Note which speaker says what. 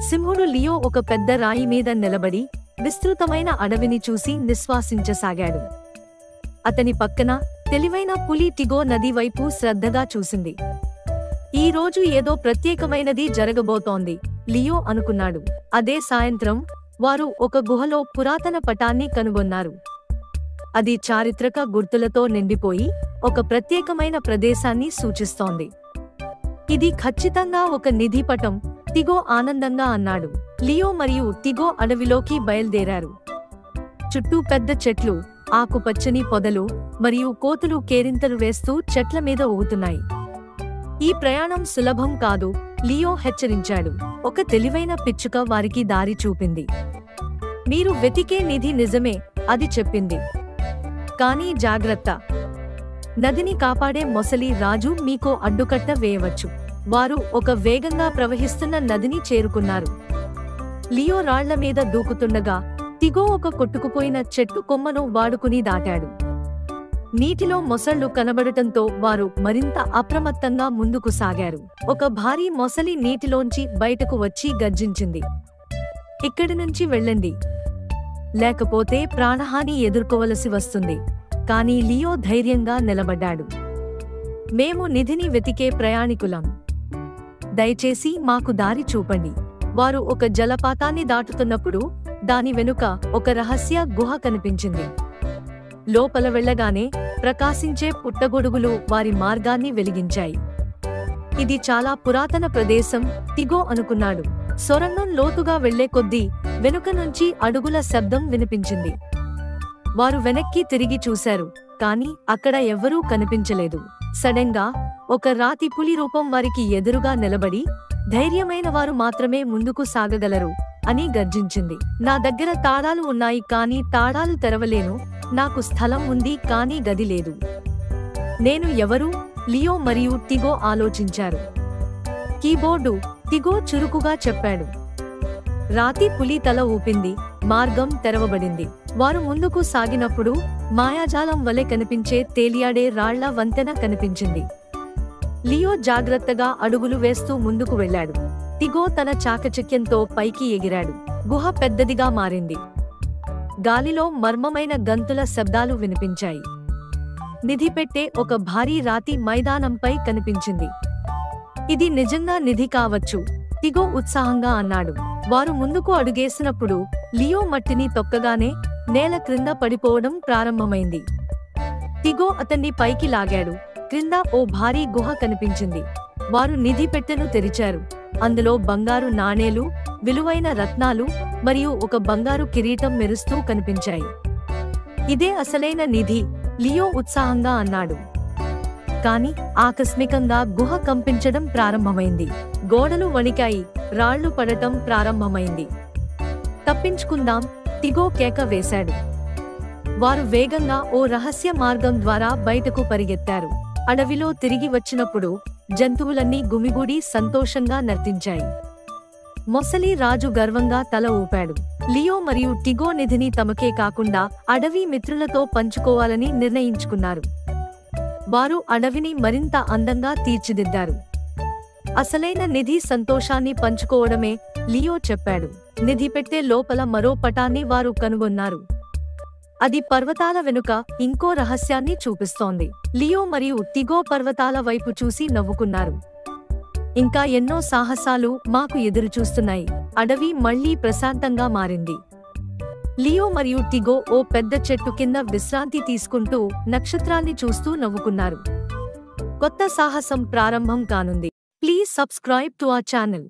Speaker 1: సింహుడు Leo ఒక పెద్ద రాయి మీద నిలబడి విస్తృతమైన అడవిని చూసి నిశ్వాసించసాగాడు. అతని పక్కన తెలివైన పులి టిగో నది వైపు శ్రద్ధగా చూసింది. ఈ రోజు ఏదో ప్రత్యేకమైనది జరగబోతోంది, లియో అనుకున్నాడు. అదే సాయంత్రం వారు ఒక గుహలో పురాతన పటాన్ని కనుగొన్నారు. అది చారిత్రక గుర్తులతో నిండిపోయి ఒక ప్రత్యేకమైన ప్రదేశాన్ని సూచిస్తోంది. ఇది ఖచ్చితంగా ఒక నిధి పటం, టిగో ఆనందంగా అన్నాడు. లియో మరియు టిగో అడవిలోకి బయల్దేరారు. చుట్టూ పెద్ద చెట్లు, ఆకుపచ్చని పొదలు మరియు కోతులు కేరింతలు వేస్తూ చెట్ల మీద ఊగుతున్నాయి. ఈ ప్రయాణం సులభం కాదు, లియో హెచ్చరించాడు. ఒక తెలివైన పిచ్చుక వారికి దారి చూపింది. మీరు వెతికే నిధి నిజమే, అది చెప్పింది. కానీ జాగ్రత్త, నదిని కాపాడే మొసలి రాజు మీకో అడ్డుకట్ట వేయవచ్చు. వారు ఒక వేగంగా ప్రవహిస్తున్న నదిని చేరుకున్నారు. లియో రాళ్ల మీద దూకుతుండగా టిగో ఒక కొట్టుకుపోయిన చెట్టు కొమ్మను వాడుకుని దాటాడు. నీటిలో మొసళ్లు కనబడటంతో వారు మరింత అప్రమత్తంగా ముందుకు సాగారు. ఒక భారీ మొసలి నీటిలోంచి బయటకు వచ్చి గర్జించింది. ఇక్కడి నుంచి వెళ్ళండి, లేకపోతే ప్రాణహాని ఎదుర్కోవలసి వస్తుంది. కానీ లియో ధైర్యంగా నిలబడ్డాడు. మేము నిధిని వెతికే ప్రయాణికులం, దయచేసి మాకు దారి చూపండి. వారు ఒక జలపాతాన్ని దాటుతున్నప్పుడు దాని వెనుక ఒక రహస్య గుహ కనిపించింది. లోపల వెళ్లగానే ప్రకాశించే పుట్టగొడుగులు వారి మార్గాన్ని వెలిగించాయి. ఇది చాలా పురాతన ప్రదేశం, టిగో అనుకున్నాడు. సొరంగం లోతుగా వెళ్లే కొద్దీ వెనుక నుంచి అడుగుల శబ్దం వినిపించింది. వారు వెనక్కి తిరిగి చూశారు, కాని అక్కడ ఎవ్వరూ కనిపించలేదు. సడన్ గా ఒక రాతి పులి రూపం వారికి ఎదురుగా నిలబడి, ధైర్యమైన వారు మాత్రమే ముందుకు సాగగలరు అని గర్జించింది. నా దగ్గర తాళాలు ఉన్నాయి, కానీ తాళాలు తెరవలేను. నాకు స్థలం ఉంది, కానీ గది లేదు. నేను ఎవరు? లియో మరియు టిగో ఆలోచించారు. కీబోర్డు, టిగో చురుకుగా చెప్పాడు. రాతి పులి తల ఊపింది. మార్గం తెరవబడింది. వారు ముందుకు సాగినప్పుడు మాయాజాలం వలె కనిపించే తేలియాడే రాళ్ల వంతెన కనిపించింది. లియో జాగ్రత్తగా అడుగులు వేస్తూ ముందుకు వెళ్లాడు. టిగో తన చాకచక్యంతో పైకి ఎగిరాడు. గుహ పెద్దదిగా మారింది. గాలిలో మర్మమైన గంతుల శబ్దాలు వినిపించాయి. నిధి పెట్టే ఒక భారీ రాతి మైదానంపై కనిపించింది. ఇది నిజంగా నిధి కావచ్చు, టిగో ఉత్సాహంగా అన్నాడు. వారు ముందుకు అడుగేసినప్పుడు లియో మట్టిని తొక్కగానే నేల క్రింద పడిపోవడం ప్రారంభమైంది. టిగో అతన్ని పైకి లాగాడు. క్రింద ఓ భారీ గుహ కనిపించింది. వారు నిధి పెట్టెను తెరిచారు. అందులో బంగారు నాణేలు, విలువైన రత్నాలు మరియు ఒక బంగారు కిరీటం మెరుస్తూ కనిపించాయి. ఇదే అసలైన నిధి, లియో ఉత్సాహంగా అన్నాడు. కాని ఆకస్మికంగా గుహ కంపించడం ప్రారంభమైంది. గోడలు వణికాయి, రాళ్లు పడటం ప్రారంభమైంది. తప్పించుకుందాం, టిగో కేక వేశాడు. వారు వేగంగా ఓ రహస్య మార్గం ద్వారా బయటకు పరిగెత్తారు. అడవిలో తిరిగి వచ్చినప్పుడు జంతువులన్నీ గుమిగూడి సంతోషంగా నర్తించాయి. మొసలి రాజు గర్వంగా తల ఊపాడు. లియో మరియు టిగో నిధిని తమకే కాకుండా అడవి మిత్రులతో పంచుకోవాలని నిర్ణయించుకున్నారు. వారు అడవిని మరింత అందంగా తీర్చిదిద్దారు. అసలైన నిధి సంతోషాన్ని పంచుకోవడమే, లియో చెప్పాడు. నిధి పెట్టే లోపల మరో పటాన్ని వారు కనుగొన్నారు. అది పర్వతాల వెనుక ఇంకో రహస్యాన్ని చూపిస్తోంది. లియో మరియు టిగో పర్వతాల వైపు చూసి నవ్వుకున్నారు. ఇంకా ఎన్నో సాహసాలు మాకు ఎదురుచూస్తున్నాయి. అడవి మళ్లీ ప్రశాంతంగా మారింది. లియో మరియు టిగో ఓ పెద్ద చెట్టు కింద విశ్రాంతి తీసుకుంటూ నక్షత్రాన్ని చూస్తూ నవ్వుకున్నారు. కొత్త సాహసం ప్రారంభం కానుంది. Please subscribe to our channel.